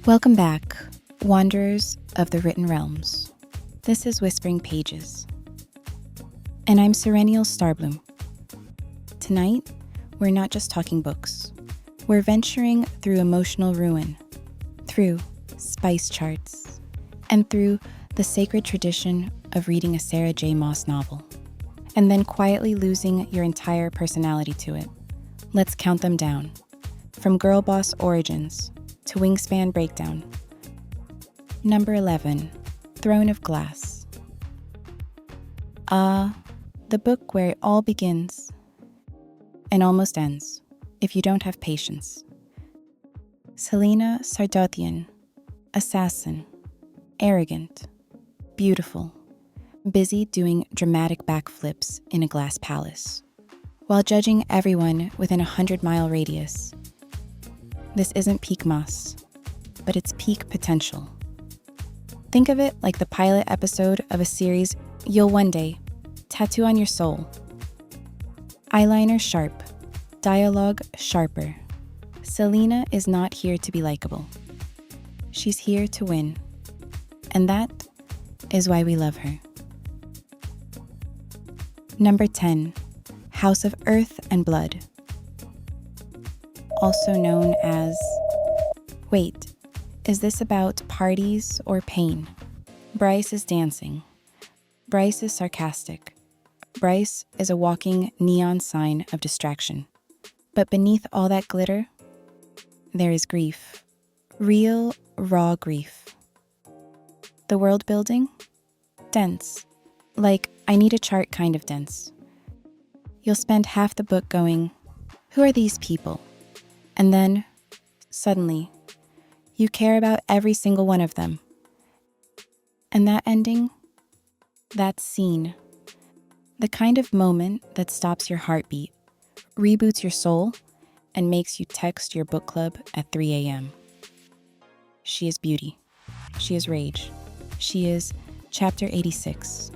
Welcome back, wanderers of the written realms. This is Whispering Pages. And I'm Sereniel Starbloom. Tonight, we're not just talking books. We're venturing through emotional ruin, through spice charts, and through the sacred tradition of reading a Sarah J. Maas novel, and then quietly losing your entire personality to it. Let's count them down. From girl boss origins to wingspan breakdown. Number 11, Throne of Glass. The book where it all begins and almost ends, if you don't have patience. Selena Sardothian, assassin, arrogant, beautiful, busy doing dramatic backflips in a glass palace, while judging everyone within a 100-mile radius. This isn't peak Maas, but it's peak potential. Think of it like the pilot episode of a series you'll one day tattoo on your soul. Eyeliner sharp, dialogue sharper. Selena is not here to be likable. She's here to win. And that is why we love her. Number 10, House of Earth and Blood. Also known as, wait, is this about parties or pain? Bryce is dancing. Bryce is sarcastic. Bryce is a walking neon sign of distraction. But beneath all that glitter, there is grief. Real, raw grief. The world building? Dense. Like, I need a chart kind of dense. You'll spend half the book going, who are these people? And then, suddenly, you care about every single one of them. And that ending, that scene, the kind of moment that stops your heartbeat, reboots your soul, and makes you text your book club at 3 a.m. She is beauty. She is rage. She is chapter 86.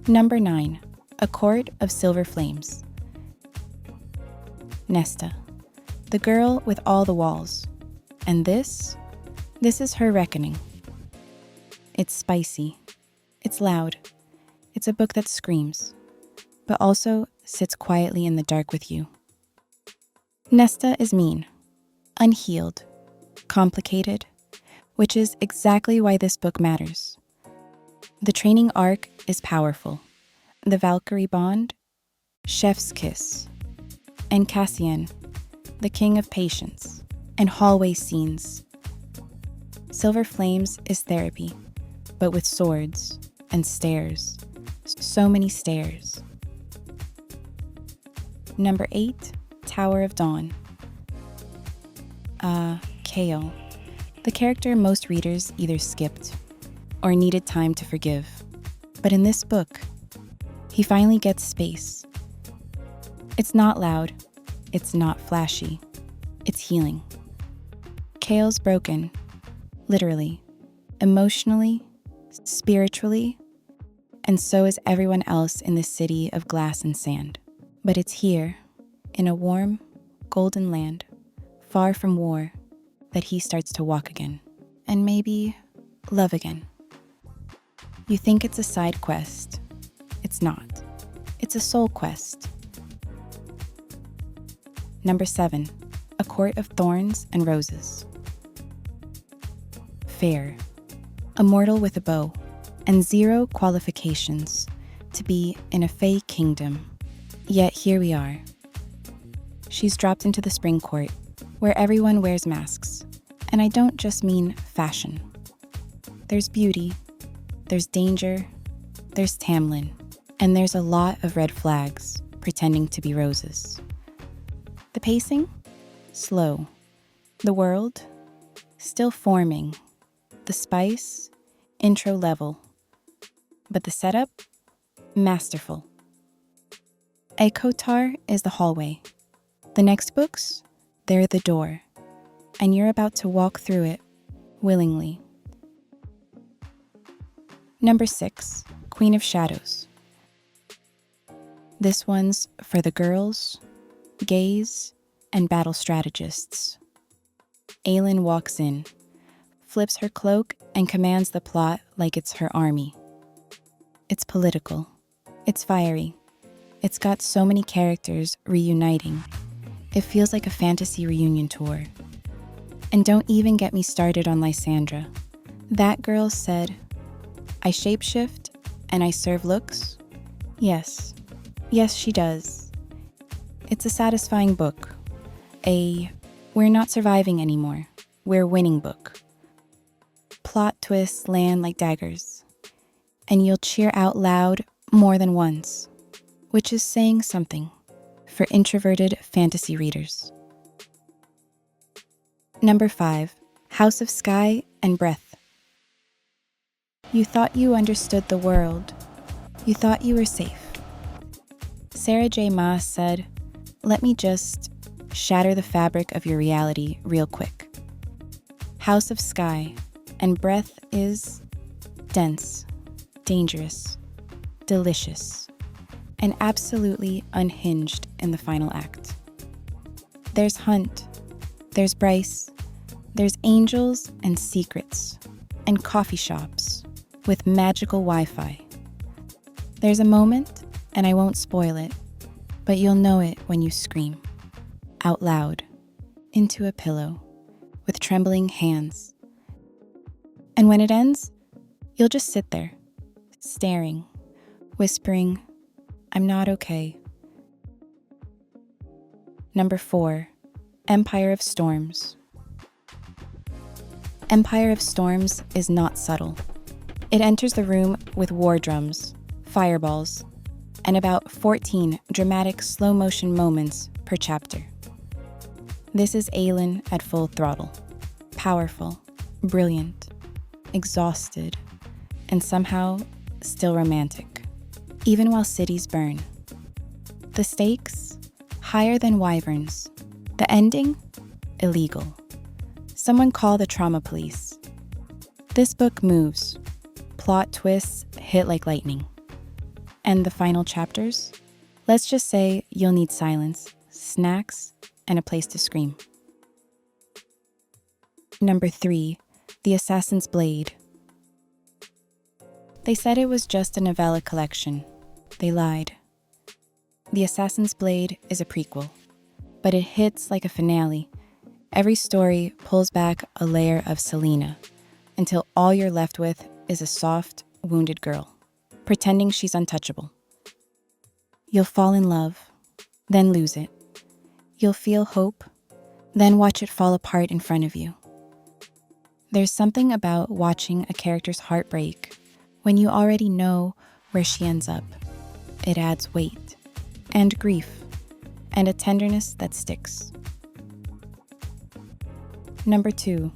Number 9, A Court of Silver Flames. Nesta, the girl with all the walls. And this is her reckoning. It's spicy. It's loud. It's a book that screams, but also sits quietly in the dark with you. Nesta is mean, unhealed, complicated, which is exactly why this book matters. The training arc is powerful. The Valkyrie bond, chef's kiss, and Cassian, the king of patience, and hallway scenes. Silver Flames is therapy, but with swords and stairs. So many stairs. Number 8, Tower of Dawn. Kale. The character most readers either skipped or needed time to forgive. But in this book, he finally gets space. It's not loud. It's not flashy. It's healing. Kale's broken. Literally. Emotionally. Spiritually. And so is everyone else in this city of glass and sand. But it's here, in a warm, golden land, far from war, that he starts to walk again. And maybe love again. You think it's a side quest. It's not. It's a soul quest. Number 7, A Court of Thorns and Roses. Fair. A mortal with a bow, and 0 qualifications to be in a fey kingdom. Yet here we are. She's dropped into the spring court, where everyone wears masks. And I don't just mean fashion. There's beauty, there's danger, there's Tamlin, and there's a lot of red flags pretending to be roses. The pacing? Slow. The world? Still forming. The spice? Intro level. But the setup? Masterful. ACOTAR is the hallway. The next books? They're the door. And you're about to walk through it, willingly. Number 6, Queen of Shadows. This one's for the girls, gays, and battle strategists. Aylin walks in, flips her cloak, and commands the plot like it's her army. It's political. It's fiery. It's got so many characters reuniting. It feels like a fantasy reunion tour. And don't even get me started on Lysandra. That girl said, "I shapeshift and I serve looks." Yes. Yes, she does. It's a satisfying book. We're not surviving anymore. We're winning book. Plot twists land like daggers. And you'll cheer out loud more than once, which is saying something for introverted fantasy readers. Number 5, House of Sky and Breath. You thought you understood the world. You thought you were safe. Sarah J. Maas said, "Let me just shatter the fabric of your reality real quick." House of Sky and Breath is dense, dangerous, delicious, and absolutely unhinged in the final act. There's Hunt, there's Bryce, there's angels and secrets, and coffee shops with magical Wi-Fi. There's a moment, and I won't spoil it, but you'll know it when you scream, out loud, into a pillow, with trembling hands. And when it ends, you'll just sit there, staring, whispering, "I'm not okay." Number 4, Empire of Storms. Empire of Storms is not subtle. It enters the room with war drums, fireballs, and about 14 dramatic slow-motion moments per chapter. This is Aylin at full throttle, powerful, brilliant, exhausted, and somehow still romantic, even while cities burn. The stakes, higher than wyverns. The ending, illegal. Someone call the trauma police. This book moves. Plot twists hit like lightning. And the final chapters? Let's just say you'll need silence, snacks, and a place to scream. Number 3, The Assassin's Blade. They said it was just a novella collection. They lied. The Assassin's Blade is a prequel, but it hits like a finale. Every story pulls back a layer of Selena until all you're left with is a soft, wounded girl, pretending she's untouchable. You'll fall in love, then lose it. You'll feel hope, then watch it fall apart in front of you. There's something about watching a character's heart break when you already know where she ends up. It adds weight, and grief, and a tenderness that sticks. Number 2,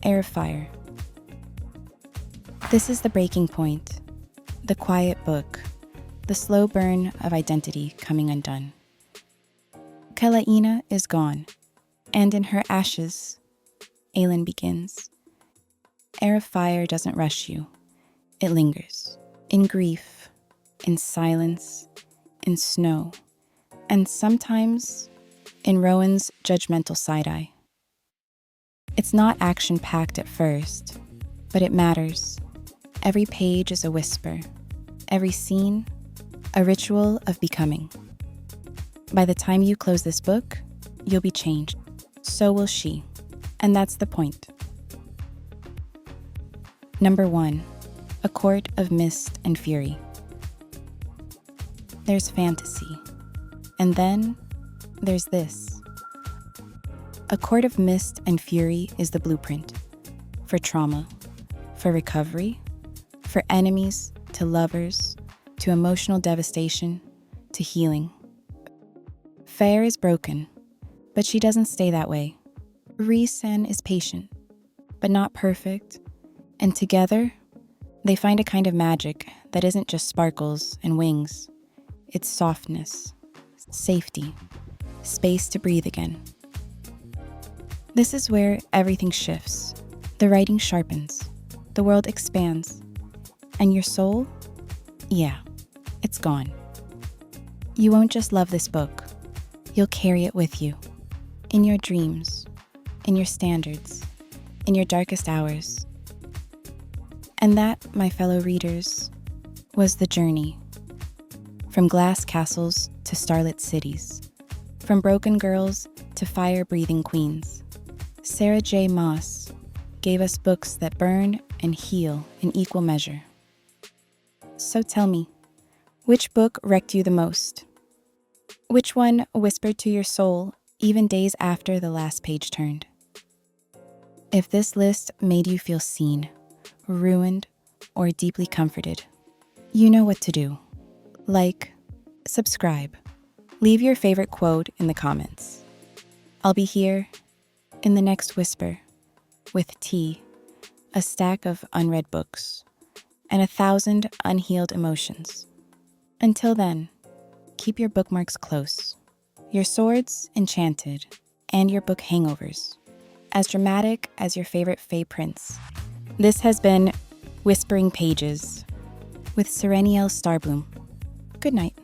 Air of Fire. This is the breaking point, the quiet book, the slow burn of identity coming undone. Kalaina is gone, and in her ashes, Aylin begins. Air of Fire doesn't rush you. It lingers, in grief, in silence, in snow, and sometimes in Rowan's judgmental side-eye. It's not action-packed at first, but it matters. Every page is a whisper, every scene, a ritual of becoming. By the time you close this book, you'll be changed. So will she, and that's the point. Number 1, A Court of Mist and Fury. There's fantasy, and then there's this. A Court of Mist and Fury is the blueprint for trauma, for recovery, for enemies to lovers, to emotional devastation, to healing. Fair is broken, but she doesn't stay that way. Rhys-San is patient, but not perfect, and together, they find a kind of magic that isn't just sparkles and wings. It's softness, safety, space to breathe again. This is where everything shifts. The writing sharpens, the world expands, and your soul, yeah, it's gone. You won't just love this book, you'll carry it with you, in your dreams, in your standards, in your darkest hours. And that, my fellow readers, was the journey. From glass castles to starlit cities, from broken girls to fire-breathing queens, Sarah J. Maas gave us books that burn and heal in equal measure. So tell me, which book wrecked you the most? Which one whispered to your soul even days after the last page turned? If this list made you feel seen, ruined, or deeply comforted, you know what to do. Like, subscribe, leave your favorite quote in the comments. I'll be here in the next whisper with tea, a stack of unread books, and 1,000 unhealed emotions. Until then, keep your bookmarks close, your swords enchanted, and your book hangovers as dramatic as your favorite Fae prince. This has been Whispering Pages with Sereniel Starbloom. Good night.